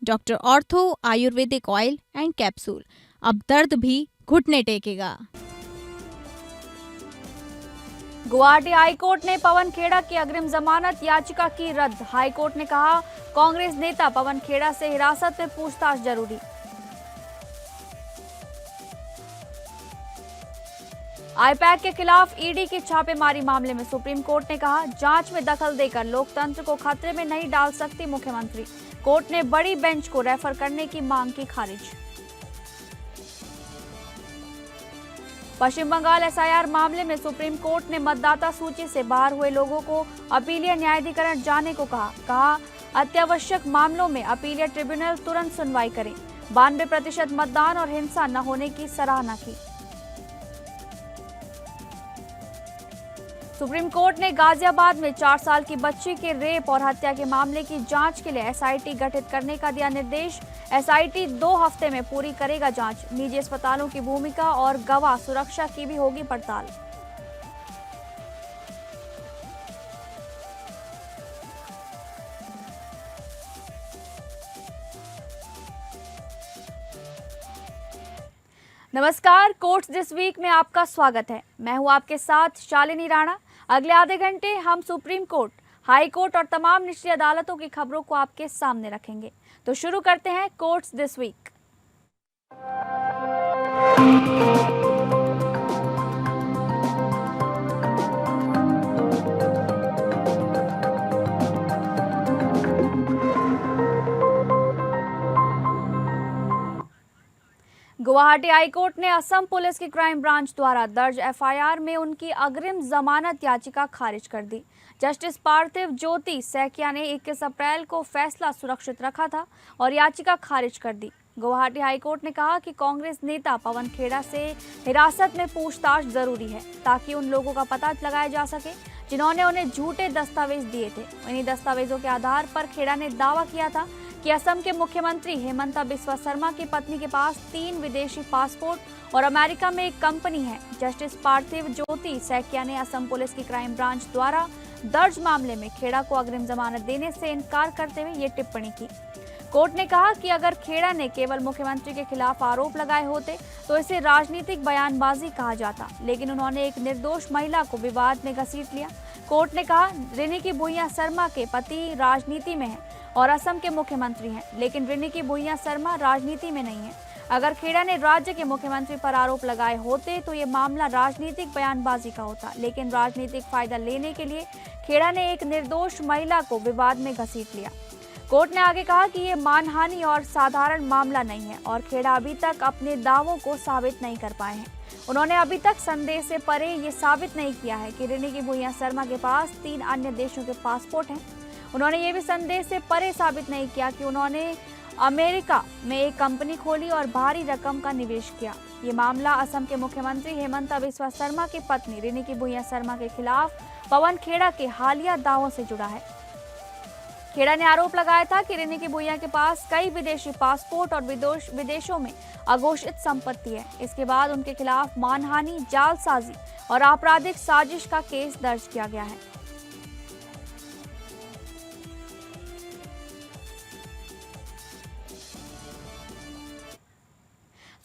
Doctor ortho Ayurvedic oil and capsule. अब दर्द भी घुटने टेकेगा। गुवाहाटी हाईकोर्ट ने पवन खेड़ा की अग्रिम जमानत याचिका की रद्द। हाईकोर्ट ने कहा, कांग्रेस नेता पवन खेड़ा से हिरासत में पूछताछ जरूरी। आईपैक के खिलाफ ईडी की छापेमारी मामले में सुप्रीम कोर्ट ने कहा, जांच में दखल देकर लोकतंत्र को खतरे में नहीं डाल सकती मुख्यमंत्री। कोर्ट ने बड़ी बेंच को रेफर करने की मांग की खारिज। पश्चिम बंगाल एसआईआर मामले में सुप्रीम कोर्ट ने मतदाता सूची से बाहर हुए लोगों को अपीलीय न्यायाधिकरण जाने को कहा अत्यावश्यक मामलों में अपीलीय ट्रिब्यूनल तुरंत सुनवाई करे। 92% मतदान और हिंसा न होने की सराहना की। सुप्रीम कोर्ट ने गाजियाबाद में 4 साल की बच्ची के रेप और हत्या के मामले की जांच के लिए एसआईटी गठित करने का दिया निर्देश। एसआईटी 2 हफ्ते में पूरी करेगा जांच। निजी अस्पतालों की भूमिका और गवाह सुरक्षा की भी होगी पड़ताल। नमस्कार, कोर्ट्स दिस वीक में आपका स्वागत है। मैं हूं आपके साथ शालिनी राणा। अगले आधे घंटे हम सुप्रीम कोर्ट, हाई कोर्ट और तमाम निचली अदालतों की खबरों को आपके सामने रखेंगे। तो शुरू करते हैं courts this week. Guwahati high court ने असम पुलिस की क्राइम ब्रांच द्वारा दर्ज एफआईआर में उनकी अग्रिम जमानत याचिका खारिज कर दी। जस्टिस पार्थिव ज्योति सैकिया ने 21 अप्रैल को फैसला सुरक्षित रखा था और याचिका खारिज कर दी। गुवाहाटी हाईकोर्ट ने कहा कि कांग्रेस नेता पवन खेड़ा से हिरासत में पूछताछ जरूरी है ताकि उन लोगों का पता लगाया जा सके जिन्होंने उन्हें झूठे दस्तावेज दिए थे। इन्हीं दस्तावेजों के आधार पर खेड़ा ने दावा किया था कि असम के मुख्यमंत्री हेमंता बिस्वा शर्मा की पत्नी के पास 3 विदेशी पासपोर्ट और अमेरिका में एक कंपनी है। जस्टिस पार्थिव ज्योति सैकिया ने असम पुलिस की क्राइम ब्रांच द्वारा दर्ज मामले में खेड़ा को अग्रिम जमानत देने से इनकार करते हुए ये टिप्पणी की। कोर्ट ने कहा कि अगर खेड़ा ने केवल मुख्यमंत्री के खिलाफ आरोप लगाए होते तो इसे राजनीतिक बयानबाजी कहा जाता, लेकिन उन्होंने एक निर्दोष महिला को विवाद में घसीट लिया। कोर्ट ने कहा, रिनिकी भुइयां शर्मा के पति राजनीति में हैं और असम के मुख्यमंत्री हैं, लेकिन रिनिकी भुइयां शर्मा राजनीति में नहीं है। अगर खेड़ा ने राज्य के मुख्यमंत्री पर आरोप लगाए होते तो ये मामला राजनीतिक बयानबाजी का होता, लेकिन राजनीतिक फायदा लेने के लिए खेड़ा ने एक निर्दोष महिला को विवाद में घसीट लिया। कोर्ट ने आगे कहा कि ये मानहानि और साधारण मामला नहीं है और खेड़ा अभी तक अपने दावों को साबित नहीं कर पाए हैं। उन्होंने अभी तक संदेह से परे ये साबित नहीं किया है कि रिनिकी भुइयां शर्मा के पास 3 अन्य देशों के पासपोर्ट हैं। उन्होंने ये भी संदेह से परे साबित नहीं किया कि उन्होंने अमेरिका में एक कंपनी खोली और भारी रकम का निवेश किया। ये मामला असम के मुख्यमंत्री हेमंता बिस्वा शर्मा की पत्नी रिनिकी भुइयां शर्मा के खिलाफ पवन खेड़ा के हालिया दावों से जुड़ा है। खेड़ा ने आरोप लगाया था कि रिनिकी भुइयां के पास कई विदेशी पासपोर्ट और विदेशों में अघोषित संपत्ति है। इसके बाद उनके खिलाफ मानहानि, जालसाजी और आपराधिक साजिश का केस दर्ज किया गया है।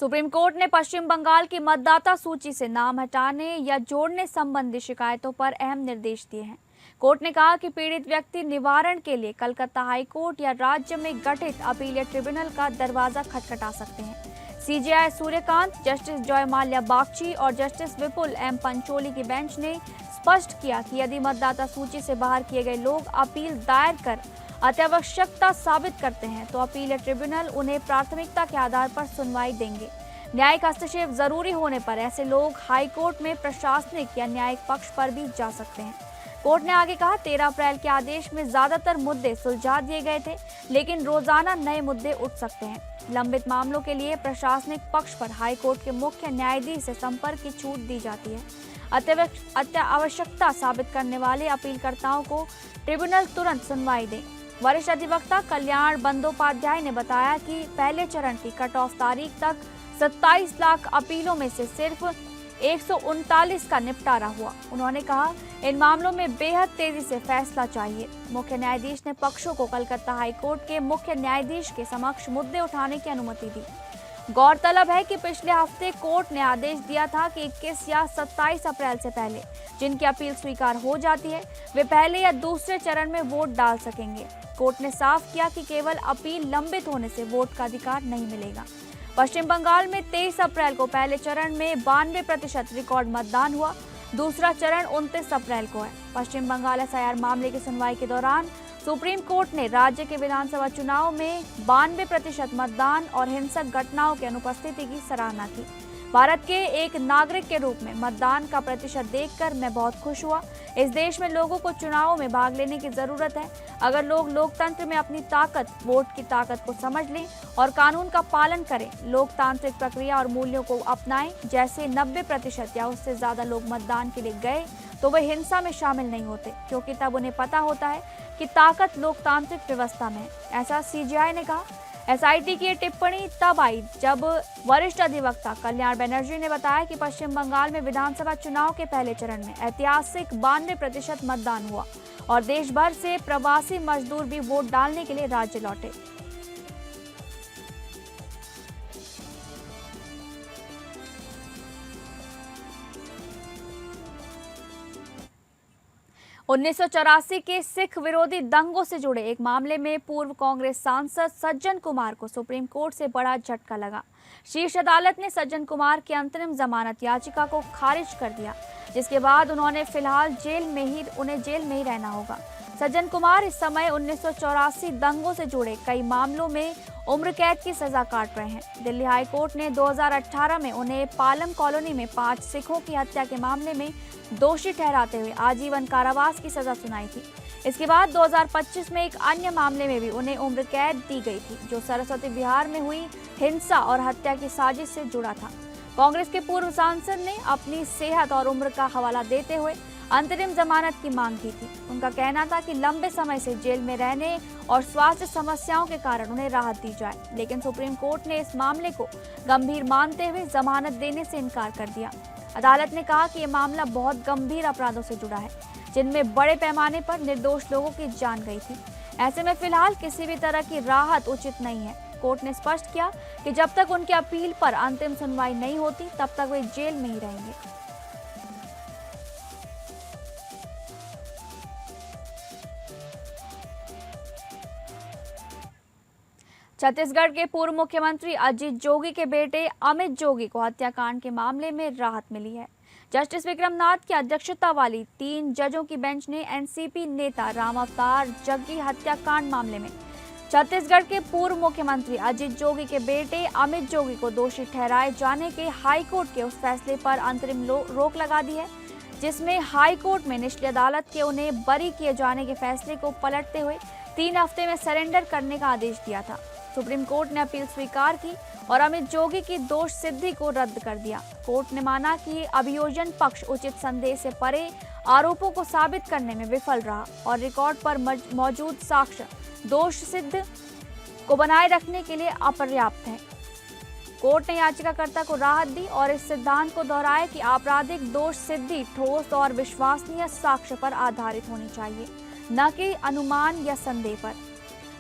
सुप्रीम कोर्ट ने पश्चिम बंगाल की मतदाता सूची से नाम हटाने या जोड़ने संबंधी शिकायतों पर अहम निर्देश दिए हैं। कोर्ट ने कहा कि पीड़ित व्यक्ति निवारण के लिए कलकत्ता हाईकोर्ट या राज्य में गठित अपीलीय ट्रिब्यूनल का दरवाजा खटखटा सकते हैं। CJI Suryakant, justice Joy Mallya Bagchi और जस्टिस विपुल एम पंचोली की बेंच ने स्पष्ट किया कि यदि मतदाता सूची से बाहर किए गए लोग अपील दायर कर अत्यावश्यकता साबित करते हैं तो अपीलीय ट्रिब्यूनल उन्हें प्राथमिकता के आधार पर सुनवाई देंगे। न्यायिक हस्तक्षेप जरूरी होने पर ऐसे लोग हाईकोर्ट में प्रशासनिक या न्यायिक पक्ष पर भी जा सकते हैं। कोर्ट ने आगे कहा, 13 अप्रैल के आदेश में ज्यादातर मुद्दे सुलझा दिए गए थे, लेकिन रोजाना नए मुद्दे उठ सकते हैं। लंबित मामलों के लिए प्रशासनिक पक्ष पर हाईकोर्ट के मुख्य न्यायाधीश से संपर्क की छूट दी जाती है। अत्यावश्यकता साबित करने वाले अपीलकर्ताओं को ट्रिब्यूनल तुरंत सुनवाई दे। वरिष्ठ अधिवक्ता कल्याण बंदोपाध्याय ने बताया कि पहले चरण की कट ऑफ तारीख तक 27 लाख अपीलों में से सिर्फ 139 का निपटारा हुआ। उन्होंने कहा, इन मामलों में बेहद तेजी से फैसला चाहिए। मुख्य न्यायाधीश ने पक्षों को कलकत्ता हाईकोर्ट के मुख्य न्यायाधीश के समक्ष मुद्दे उठाने की अनुमति दी। गौरतलब है कि पिछले हफ्ते कोर्ट ने आदेश दिया था कि 21 या 27 अप्रैल से पहले जिनकी अपील स्वीकार हो जाती है वे पहले या दूसरे चरण में वोट डाल सकेंगे। कोर्ट ने साफ किया कि केवल अपील लंबित होने से वोट का अधिकार नहीं मिलेगा। पश्चिम बंगाल में 23 अप्रैल को पहले चरण में 92% रिकॉर्ड मतदान हुआ। दूसरा चरण 29 अप्रैल को है। पश्चिम बंगाल एसआईआर मामले की सुनवाई के दौरान सुप्रीम कोर्ट ने राज्य के विधानसभा चुनाव में 92% मतदान और हिंसक घटनाओं की अनुपस्थिति की सराहना की। भारत के एक नागरिक के रूप में मतदान का प्रतिशत देखकर मैं बहुत खुश हुआ। इस देश में लोगों को चुनावों में भाग लेने की जरूरत है। अगर लोग लोकतंत्र में अपनी ताकत, वोट की ताकत को समझ लें और कानून का पालन करें, लोकतांत्रिक प्रक्रिया और मूल्यों को अपनाएं, जैसे 90% या उससे ज्यादा लोग मतदान के लिए गए तो वे हिंसा में शामिल नहीं होते, क्योंकि तब उन्हें पता होता है कि ताकत लोकतांत्रिक व्यवस्था में है। ऐसा सीजेआई ने कहा। एसआईटी की ये टिप्पणी तब आई जब वरिष्ठ अधिवक्ता कल्याण बनर्जी ने बताया कि पश्चिम बंगाल में विधानसभा चुनाव के पहले चरण में ऐतिहासिक 92% मतदान हुआ और देश भर से प्रवासी मजदूर भी वोट डालने के लिए राज्य लौटे। उन्नीस के सिख विरोधी दंगों से जुड़े एक मामले में पूर्व कांग्रेस सांसद सज्जन कुमार को सुप्रीम कोर्ट से बड़ा झटका लगा। शीर्ष अदालत ने सज्जन कुमार की अंतरिम जमानत याचिका को खारिज कर दिया, जिसके बाद उन्हें फिलहाल जेल में ही रहना होगा। सज्जन कुमार इस समय 1984 दंगों से जुड़े कई मामलों में उम्र कैद की सजा काट रहे हैं। दिल्ली हाई कोर्ट ने 2018 में उन्हें पालम कॉलोनी में 5 सिखों की हत्या के मामले में दोषी ठहराते हुए आजीवन कारावास की सजा सुनाई थी। इसके बाद 2025 में एक अन्य मामले में भी उन्हें उम्र कैद दी गई थी, जो सरस्वती विहार में हुई हिंसा और हत्या की साजिश से जुड़ा था। कांग्रेस के पूर्व सांसद ने अपनी सेहत और उम्र का हवाला देते हुए अंतरिम जमानत की मांग की थी। उनका कहना था कि लंबे समय से जेल में रहने और स्वास्थ्य समस्याओं के कारण उन्हें राहत दी जाए, लेकिन सुप्रीम कोर्ट ने इस मामले को गंभीर मानते हुए जमानत देने से इनकार कर दिया। अदालत ने कहा कि यह मामला बहुत गंभीर अपराधों से जुड़ा है, जिनमें बड़े पैमाने पर निर्दोष लोगों की जान गई थी। ऐसे में फिलहाल किसी भी तरह की राहत उचित नहीं है। कोर्ट ने स्पष्ट किया कि जब तक उनकी अपील पर अंतिम सुनवाई नहीं होती, तब तक वे जेल में ही रहेंगे। छत्तीसगढ़ के पूर्व मुख्यमंत्री अजीत जोगी के बेटे अमित जोगी को हत्याकांड के मामले में राहत मिली है। जस्टिस विक्रमनाथ की अध्यक्षता वाली 3 जजों की बेंच ने एनसीपी नेता राम अवतार जग्गी हत्याकांड मामले में छत्तीसगढ़ के पूर्व मुख्यमंत्री अजीत जोगी के बेटे अमित जोगी को दोषी ठहराए जाने के हाईकोर्ट के उस फैसले पर अंतरिम रोक लगा दी है, जिसमें हाईकोर्ट में निचली अदालत के उन्हें बरी किए जाने के फैसले को पलटते हुए 3 हफ्ते में सरेंडर करने का आदेश दिया था। सुप्रीम कोर्ट ने अपील स्वीकार की और अमित जोगी की दोष सिद्धि को रद्द कर दिया। कोर्ट ने माना कि अभियोजन पक्ष उचित संदेह से परे आरोपों को साबित करने में विफल रहा और रिकॉर्ड पर मौजूद साक्ष्य दोष सिद्ध को बनाए रखने के लिए अपर्याप्त है। कोर्ट ने याचिकाकर्ता को राहत दी और इस सिद्धांत को दोहराया कि आपराधिक दोष सिद्धि ठोस और विश्वसनीय साक्ष्य पर आधारित होनी चाहिए, न कि अनुमान या संदेह पर।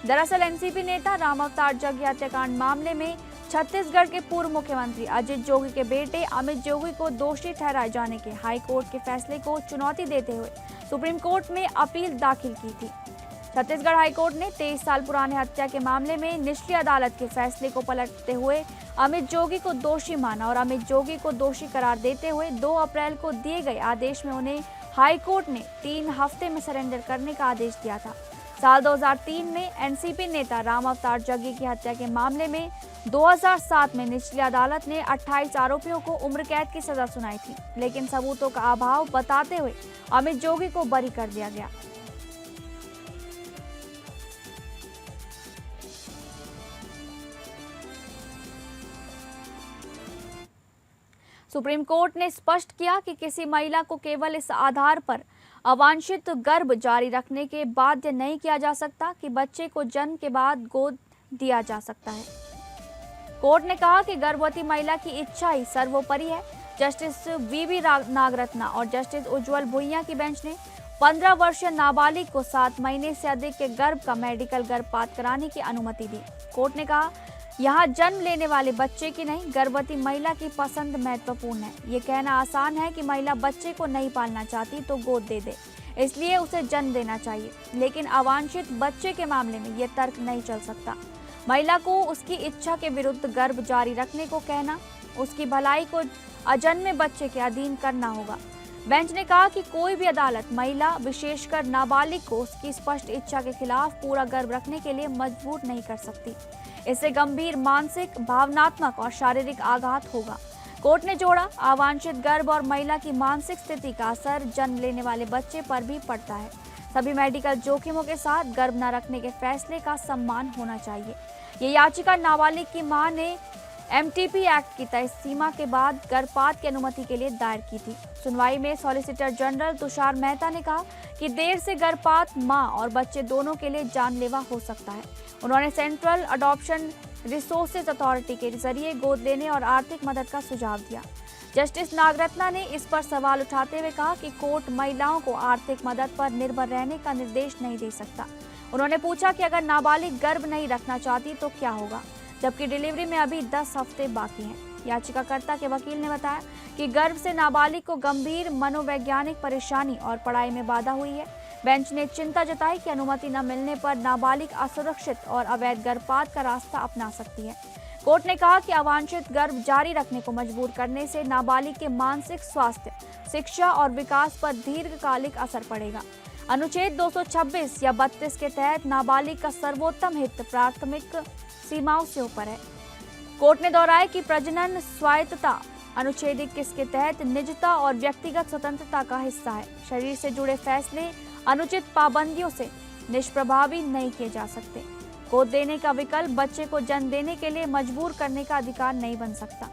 दरअसल एनसीपी नेता राम अवतार जग्गी हत्याकांड मामले में छत्तीसगढ़ के पूर्व मुख्यमंत्री अजीत जोगी के बेटे अमित जोगी को दोषी ठहराए जाने के हाईकोर्ट के फैसले को चुनौती देते हुए सुप्रीम कोर्ट में अपील दाखिल की थी। छत्तीसगढ़ हाईकोर्ट ने 23 साल पुराने हत्या के मामले में निचली अदालत के फैसले को पलटते हुए अमित जोगी को दोषी माना और अमित जोगी को दोषी करार देते हुए 2 अप्रैल को दिए गए आदेश में उन्हें हाईकोर्ट ने 3 हफ्ते में सरेंडर करने का आदेश दिया था। साल 2003 में एनसीपी नेता राम अवतार जग्गी की हत्या के मामले में 2007 में निचली अदालत ने 28 आरोपियों को उम्र कैद की सजा सुनाई थी, लेकिन सबूतों का अभाव बताते हुए अमित जोगी को बरी कर दिया गया। सुप्रीम कोर्ट ने स्पष्ट किया कि किसी महिला को केवल इस आधार पर अवांछित गर्भ जारी रखने के बाध्य नहीं किया जा सकता कि बच्चे को जन्म के बाद गोद दिया जा सकता है। कोर्ट ने कहा कि गर्भवती महिला की इच्छा ही सर्वोपरि है। जस्टिस वीवी नागरत्ना और जस्टिस उज्जवल भुइयां की बेंच ने 15 वर्षीय नाबालिग को 7 महीने से अधिक के गर्भ का मेडिकल गर्भपात कराने की अनुमति दी। कोर्ट ने कहा, यहाँ जन्म लेने वाले बच्चे की नहीं, गर्भवती महिला की पसंद महत्वपूर्ण है। ये कहना आसान है कि महिला बच्चे को नहीं पालना चाहती तो गोद दे दे, इसलिए उसे जन्म देना चाहिए, लेकिन अवांछित बच्चे के मामले में ये तर्क नहीं चल सकता। महिला को उसकी इच्छा के विरुद्ध गर्भ जारी रखने को कहना, उसकी भलाई को अजन्मे बच्चे के अधीन करना होगा। बेंच ने कहा कि कोई भी अदालत महिला, विशेषकर नाबालिग को उसकी स्पष्ट इच्छा के खिलाफ पूरा गर्भ रखने के लिए मजबूर नहीं कर सकती। इससे गंभीर मानसिक, भावनात्मक और शारीरिक आघात होगा। कोर्ट ने जोड़ा, अवांछित गर्भ और महिला की मानसिक स्थिति का असर जन्म लेने वाले बच्चे पर भी पड़ता है। सभी मेडिकल जोखिमों के साथ गर्भ न रखने के फैसले का सम्मान होना चाहिए। ये याचिका नाबालिग की मां ने एमटीपी एक्ट की तय सीमा के बाद गर्भपात की अनुमति के लिए दायर की थी। सुनवाई में सॉलिसिटर जनरल तुषार मेहता ने कहा कि देर से गर्भपात मां और बच्चे दोनों के लिए जानलेवा हो सकता है। उन्होंने सेंट्रल अडॉप्शन रिसोर्सेज अथॉरिटी के जरिए गोद लेने और आर्थिक मदद का सुझाव दिया। जस्टिस नागरत्ना ने इस पर सवाल उठाते हुए कहा कि कोर्ट महिलाओं को आर्थिक मदद पर निर्भर रहने का निर्देश नहीं दे सकता। उन्होंने पूछा कि अगर नाबालिग गर्भ नहीं रखना चाहती तो क्या होगा, जबकि डिलीवरी में अभी 10 हफ्ते बाकी हैं। याचिकाकर्ता के वकील ने बताया कि गर्भ से नाबालिग को गंभीर मनोवैज्ञानिक परेशानी और पढ़ाई में बाधा हुई है। बेंच ने चिंता जताई कि अनुमति न मिलने पर नाबालिग असुरक्षित और अवैध गर्भपात का रास्ता अपना सकती है। कोर्ट ने कहा कि अवांछित गर्भ जारी रखने को मजबूर करने से नाबालिग के मानसिक स्वास्थ्य, शिक्षा और विकास पर दीर्घकालिक असर पड़ेगा। अनुच्छेद 226 या 32 के तहत नाबालिग का सर्वोत्तम हित प्राथमिक सीमाओं से ऊपर है। कोर्ट ने दोहराया कि प्रजनन स्वायत्तता अनुच्छेद 21 के तहत निजता और व्यक्तिगत स्वतंत्रता का हिस्सा है। शरीर से जुड़े फैसले अनुचित पाबंदियों से निष्प्रभावी नहीं किए जा सकते। गोद देने का विकल्प बच्चे को जन्म देने के लिए मजबूर करने का अधिकार नहीं बन सकता।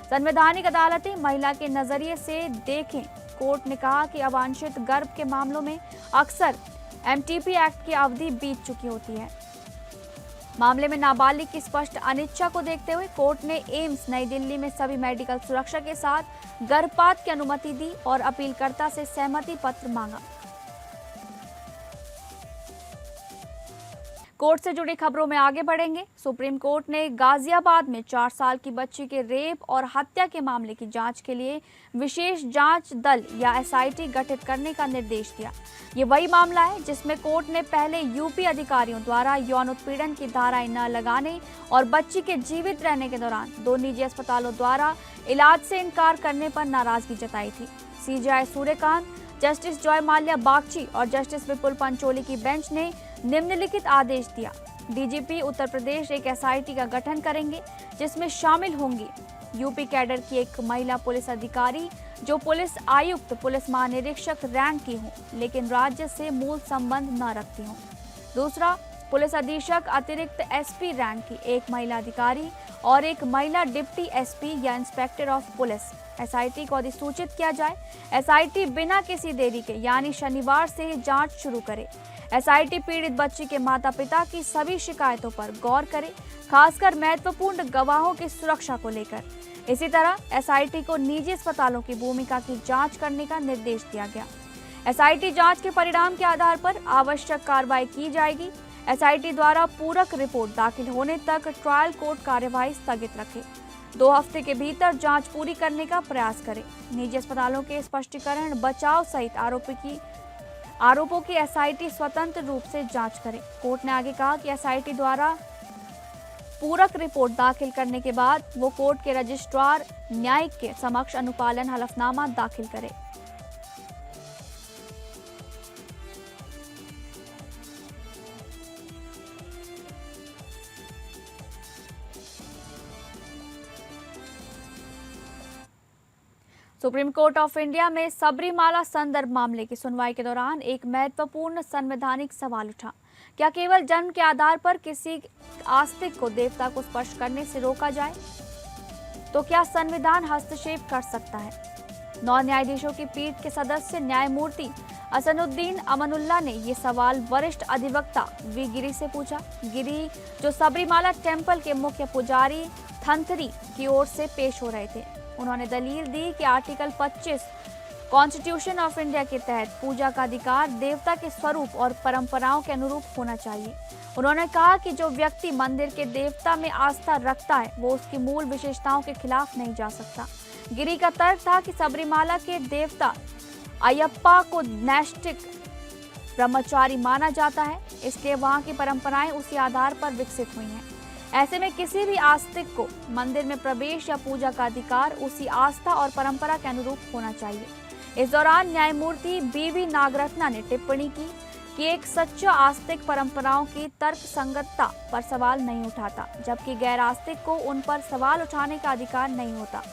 संवैधानिक अदालतें महिला के नजरिए से देखें। कोर्ट ने कहा कि अवांछित गर्भ के मामलों में अक्सर एमटीपी एक्ट की अवधि बीत चुकी होती है। मामले में नाबालिग की स्पष्ट अनिच्छा को देखते हुए कोर्ट ने एम्स नई दिल्ली में सभी मेडिकल सुरक्षा के साथ गर्भपात की अनुमति दी और अपीलकर्ता से सहमति पत्र मांगा। कोर्ट से जुड़ी खबरों में आगे बढ़ेंगे। सुप्रीम कोर्ट ने गाजियाबाद में 4 साल की बच्ची के रेप और हत्या के मामले की जांच के लिए विशेष जांच दल या एसआईटी गठित करने का निर्देश दिया। ये वही मामला है जिसमें कोर्ट ने पहले यूपी अधिकारियों द्वारा यौन उत्पीड़न की धाराएं न लगाने और बच्ची के जीवित रहने के दौरान 2 निजी अस्पतालों द्वारा इलाज से इनकार करने पर नाराजगी जताई थी। CJI Suryakant, justice Joy Mallya Bagchi और जस्टिस विपुल पंचोली की बेंच ने निम्नलिखित आदेश दिया। डीजीपी उत्तर प्रदेश एक एसआईटी का गठन करेंगे जिसमें शामिल होंगी यूपी कैडर की एक महिला पुलिस अधिकारी जो पुलिस आयुक्त, पुलिस महानिरीक्षक रैंक की हो लेकिन राज्य से मूल संबंध न रखती हो। दूसरा, पुलिस अधीक्षक अतिरिक्त एसपी रैंक की एक महिला अधिकारी और एक महिला डिप्टी एसपी या इंस्पेक्टर ऑफ पुलिस। एसआईटी को अधिसूचित किया जाए। एसआईटी बिना किसी देरी के यानी शनिवार से ही जांच शुरू करे। एसआईटी पीड़ित बच्ची के माता-पिता की सभी शिकायतों पर गौर करे, खासकर महत्वपूर्ण गवाहों की सुरक्षा को लेकर। इसी तरह एसआईटी को निजी अस्पतालों की भूमिका की जांच करने का निर्देश दिया गया। एसआईटी जांच के परिणाम के आधार पर आवश्यक कार्रवाई की जाएगी। एसआईटी द्वारा पूरक रिपोर्ट दाखिल होने तक ट्रायल कोर्ट कार्यवाही स्थगित रखे। 2 हफ्ते के भीतर जांच पूरी करने का प्रयास करें। निजी अस्पतालों के स्पष्टीकरण, बचाव सहित आरोपों की एसआईटी स्वतंत्र रूप से जांच करे। कोर्ट ने आगे कहा कि एसआईटी द्वारा पूरक रिपोर्ट दाखिल करने के बाद वो कोर्ट के रजिस्ट्रार न्यायिक के समक्ष अनुपालन हलफनामा दाखिल करे। सुप्रीम कोर्ट ऑफ इंडिया में सबरीमाला संदर्भ मामले की सुनवाई के दौरान एक महत्वपूर्ण संवैधानिक सवाल उठा। क्या केवल जन्म के आधार पर किसी आस्तिक को देवता को स्पर्श करने से रोका जाए? तो क्या संविधान हस्तक्षेप कर सकता है? 9 न्यायाधीशों की पीठ के सदस्य न्यायमूर्ति असनुद्दीन अमनुल्लाह ने ये सवाल वरिष्ठ अधिवक्ता वी गिरी से पूछा। गिरी, जो सबरीमाला टेम्पल के मुख्य पुजारी थंथरी की ओर से पेश हो रहे थे, उन्होंने दलील दी कि आर्टिकल 25 कॉन्स्टिट्यूशन ऑफ इंडिया के तहत पूजा का अधिकार देवता के स्वरूप और परंपराओं के अनुरूप होना चाहिए। उन्होंने कहा कि जो व्यक्ति मंदिर के देवता में आस्था रखता है वो उसकी मूल विशेषताओं के खिलाफ नहीं जा सकता। गिरी का तर्क था कि सबरीमाला के देवता अयप्पा को नैष्ठिक ब्रह्मचारी माना जाता है, इसलिए वहां की परंपराएं उसी आधार पर विकसित हुई हैं। ऐसे में किसी भी आस्तिक को मंदिर में प्रवेश या पूजा का अधिकार उसी आस्था और परंपरा के अनुरूप होना चाहिए। इस दौरान न्यायमूर्ति बीवी नागरत्ना ने टिप्पणी की कि एक सच्चा आस्तिक परंपराओं की तर्क संगतता पर सवाल नहीं उठाता, जबकि गैर आस्तिक को उन पर सवाल उठाने का अधिकार नहीं होता।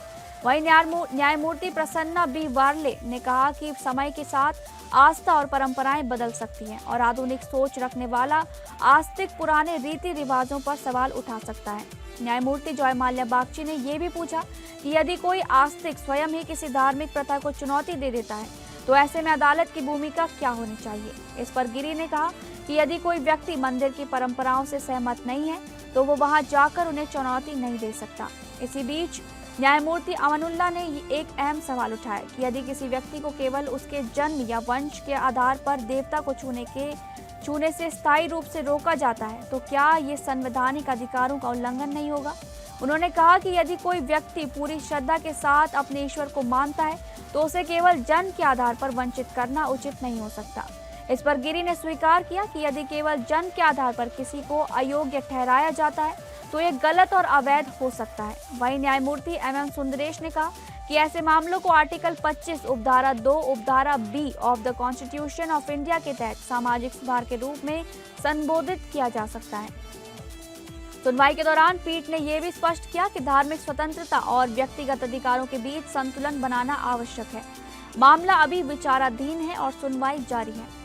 वहीं न्यायमूर्ति प्रसन्ना बी वार्ले ने कहा कि समय के साथ आस्था और परंपराएं बदल सकती हैं और आधुनिक सोच रखने वाला आस्तिक पुराने रीति रिवाजों पर सवाल उठा सकता है। न्यायमूर्ति जॉय माल्या बागची ने यह भी पूछा कि यदि कोई आस्तिक स्वयं ही किसी धार्मिक प्रथा को चुनौती दे देता है तो ऐसे में अदालत की भूमिका क्या होनी चाहिए। इस पर गिरी ने कहा कि यदि कोई व्यक्ति मंदिर की परंपराओं से सहमत नहीं है तो वो वहां जाकर उन्हें चुनौती नहीं दे सकता। इसी बीच न्यायमूर्ति अमानुल्लाह ने एक अहम सवाल उठाया कि यदि किसी व्यक्ति को केवल उसके जन्म या वंश के आधार पर देवता को छूने से स्थायी रूप से रोका जाता है तो क्या ये संवैधानिक अधिकारों का उल्लंघन नहीं होगा। उन्होंने कहा कि यदि कोई व्यक्ति पूरी श्रद्धा के साथ अपने ईश्वर को मानता है तो उसे केवल जन्म के आधार पर वंचित करना उचित नहीं हो सकता। इस पर गिरी ने स्वीकार किया कि यदि केवल जन्म के आधार पर किसी को अयोग्य ठहराया जाता है तो ये गलत और अवैध हो सकता है। वहीं न्यायमूर्ति MM सुंदरेश ने कहा कि ऐसे मामलों को article 25 उपधारा 2 उपधारा B of the constitution of India के तहत सामाजिक सुधार के रूप में संबोधित किया जा सकता है। सुनवाई के दौरान पीठ ने यह भी स्पष्ट किया कि धार्मिक स्वतंत्रता और व्यक्तिगत अधिकारों के बीच संतुलन बनाना आवश्यक है। मामला अभी विचाराधीन है और सुनवाई जारी है।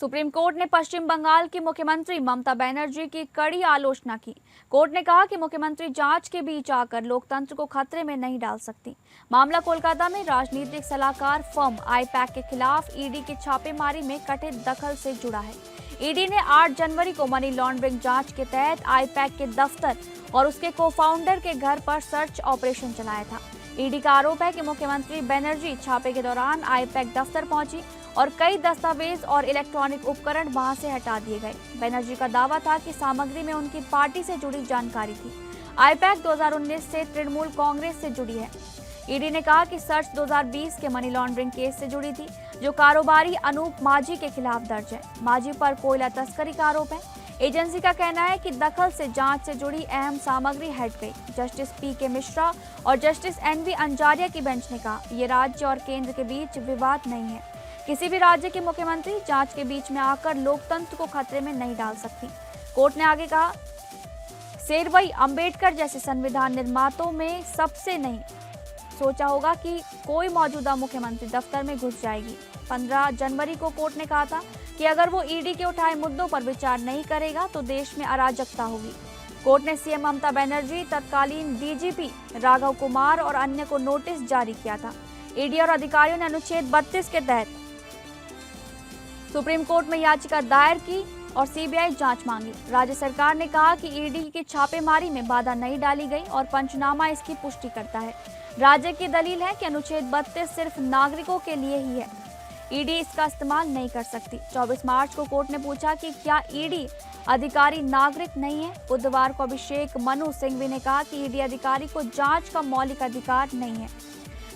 सुप्रीम कोर्ट ने पश्चिम बंगाल की मुख्यमंत्री ममता बनर्जी की कड़ी आलोचना की। कोर्ट ने कहा कि मुख्यमंत्री जांच के बीच आकर लोकतंत्र को खतरे में नहीं डाल सकती। मामला कोलकाता में राजनीतिक सलाहकार फर्म आईपैक के खिलाफ ईडी की छापेमारी में कथित दखल से जुड़ा है। ईडी ने 8 जनवरी को मनी लॉन्ड्रिंग जांच के तहत आईपैक के दफ्तर और उसके को-फाउंडर के घर पर सर्च ऑपरेशन चलाया था। ईडी का आरोप है कि मुख्यमंत्री बनर्जी छापे के दौरान आईपैक दफ्तर पहुंची और कई दस्तावेज और इलेक्ट्रॉनिक उपकरण वहां से हटा दिए गए। बनर्जी का दावा था कि सामग्री में उनकी पार्टी से जुड़ी जानकारी थी। आईपैक 2019 से तृणमूल कांग्रेस से जुड़ी है। ईडी ने कहा कि सर्च 2020 के मनी लॉन्ड्रिंग केस से जुड़ी थी, जो कारोबारी अनूप माझी के खिलाफ दर्ज है। माझी पर कोयला तस्करी का आरोप है। एजेंसी का कहना है कि दखल से जांच से जुड़ी अहम सामग्री हट गई। जस्टिस PK मिश्रा और जस्टिस NV अंजारिया की बेंच ने कहा, ये राज्य और केंद्र के बीच विवाद नहीं है। किसी भी राज्य के मुख्यमंत्री जांच के बीच में आकर लोकतंत्र को खतरे में नहीं डाल सकती। कोर्ट ने आगे कहा, शेरवई अंबेडकर जैसे संविधान निर्माताओं में सबसे नहीं सोचा होगा कि कोई मौजूदा मुख्यमंत्री दफ्तर में घुस जाएगी। 15 जनवरी को कोर्ट ने कहा था कि अगर वो ईडी के उठाए मुद्दों पर विचार नहीं करेगा तो देश में अराजकता होगी। कोर्ट ने सीएम ममता बनर्जी, तत्कालीन DGP राघव कुमार और अन्य को नोटिस जारी किया था। ईडी और अधिकारियों ने अनुच्छेद 32 के तहत सुप्रीम कोर्ट में याचिका दायर की और CBI जांच मांगी। राज्य सरकार ने कहा कि ईडी की छापेमारी में बाधा नहीं डाली गई और पंचनामा इसकी पुष्टि करता है। राज्य की दलील है कि अनुच्छेद 32 सिर्फ नागरिकों के लिए ही है, ईडी इसका इस्तेमाल नहीं कर सकती। 24 मार्च को कोर्ट ने पूछा कि क्या ईडी अधिकारी नागरिक नहीं है। बुधवार को अभिषेक मनु सिंघवी ने कहा कि ईडी अधिकारी को जांच का मौलिक अधिकार नहीं है।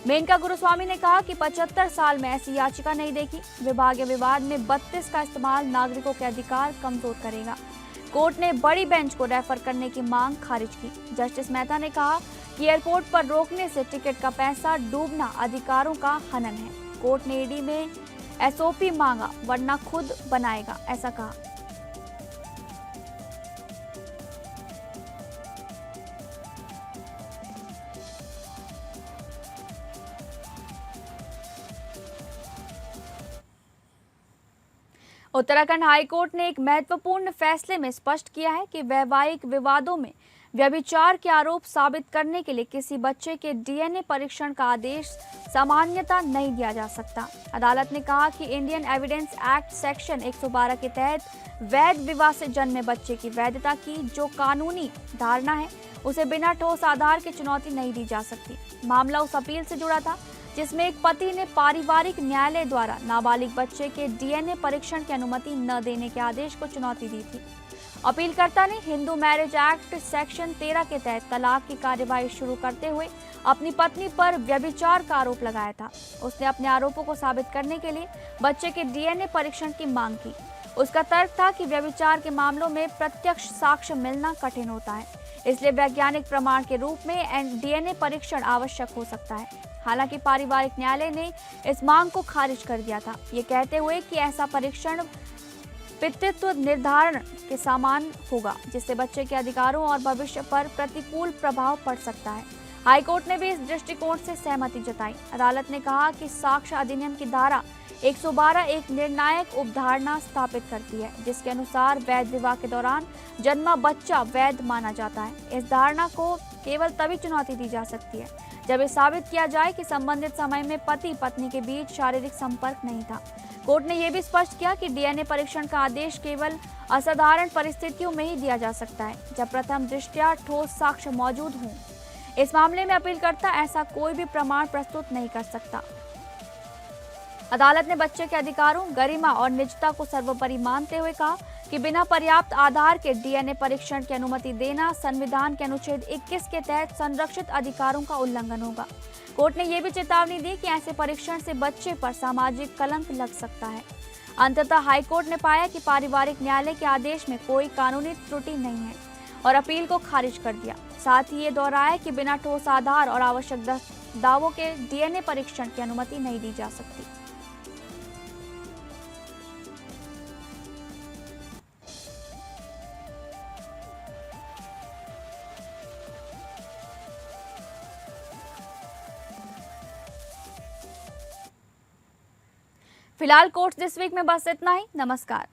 मेनका गुरुस्वामी ने कहा कि 75 साल में ऐसी याचिका नहीं देखी। विभागीय विवाद में 32 का इस्तेमाल नागरिकों के अधिकार कमजोर करेगा। कोर्ट ने बड़ी बेंच को रेफर करने की मांग खारिज की। जस्टिस मेहता ने कहा कि एयरपोर्ट पर रोकने से टिकट का पैसा डूबना अधिकारों का हनन है। कोर्ट ने ईडी में SOP मांगा वरना खुद बनाएगा, ऐसा कहा। उत्तराखंड हाईकोर्ट ने एक महत्वपूर्ण फैसले में स्पष्ट किया है कि वैवाहिक विवादों में व्यभिचार के आरोप साबित करने के लिए किसी बच्चे के डीएनए परीक्षण का आदेश सामान्यता नहीं दिया जा सकता। अदालत ने कहा कि इंडियन एविडेंस एक्ट सेक्शन 112 के तहत वैध विवाह से जन्मे बच्चे की वैधता की जो कानूनी धारणा है उसे बिना ठोस आधार की चुनौती नहीं दी जा सकती। मामला उस अपील से जुड़ा था जिसमें एक पति ने पारिवारिक न्यायालय द्वारा नाबालिग बच्चे के डीएनए परीक्षण की अनुमति न देने के आदेश को चुनौती दी थी। अपीलकर्ता ने हिंदू मैरिज एक्ट सेक्शन 13 के तहत तलाक की कार्यवाही शुरू करते हुए अपनी पत्नी पर व्यभिचार का आरोप लगाया था। उसने अपने आरोपों को साबित करने के लिए बच्चे के डीएनए परीक्षण की मांग की। उसका तर्क था कि व्यभिचार के मामलों में प्रत्यक्ष साक्ष्य मिलना कठिन होता है, इसलिए वैज्ञानिक प्रमाण के रूप में डीएनए परीक्षण आवश्यक हो सकता है। हालांकि पारिवारिक न्यायालय ने इस मांग को खारिज कर दिया था, ये कहते हुए कि ऐसा परीक्षण पितृत्व निर्धारण के समान होगा, जिससे बच्चे के अधिकारों और भविष्य पर प्रतिकूल प्रभाव पड़ सकता है। हाईकोर्ट ने भी इस दृष्टिकोण से सहमति जताई। अदालत ने कहा कि साक्ष्य अधिनियम की धारा 112 एक निर्णायक उपधारणा स्थापित करती है, जिसके अनुसार वैध विवाह के दौरान जन्मा बच्चा वैध माना जाता है। इस धारणा को केवल तभी चुनौती दी जा सकती है जब ये साबित किया जाए कि संबंधित समय में पति पत्नी के बीच शारीरिक संपर्क नहीं था। कोर्ट ने यह भी स्पष्ट किया कि डीएनए परीक्षण का आदेश केवल असाधारण परिस्थितियों में ही दिया जा सकता है, जब प्रथम दृष्टया ठोस साक्ष्य मौजूद हों। इस मामले में अपीलकर्ता ऐसा कोई भी प्रमाण प्रस्तुत नहीं कर सकता। अदालत ने बच्चे के अधिकारों, गरिमा और निजता को सर्वोपरि मानते हुए कहा कि बिना पर्याप्त आधार के डीएनए परीक्षण की अनुमति देना संविधान के अनुच्छेद 21 के तहत संरक्षित अधिकारों का उल्लंघन होगा। कोर्ट ने यह भी चेतावनी दी कि ऐसे परीक्षण से बच्चे पर सामाजिक कलंक लग सकता है। अंततः हाईकोर्ट ने पाया कि पारिवारिक न्यायालय के आदेश में कोई कानूनी त्रुटि नहीं है और अपील को खारिज कर दिया। साथ ही ये दोहराया कि बिना ठोस आधार और आवश्यक दावों के डीएनए परीक्षण की अनुमति नहीं दी जा सकती। फिलहाल कोर्ट्स दिस वीक में बस इतना ही। नमस्कार।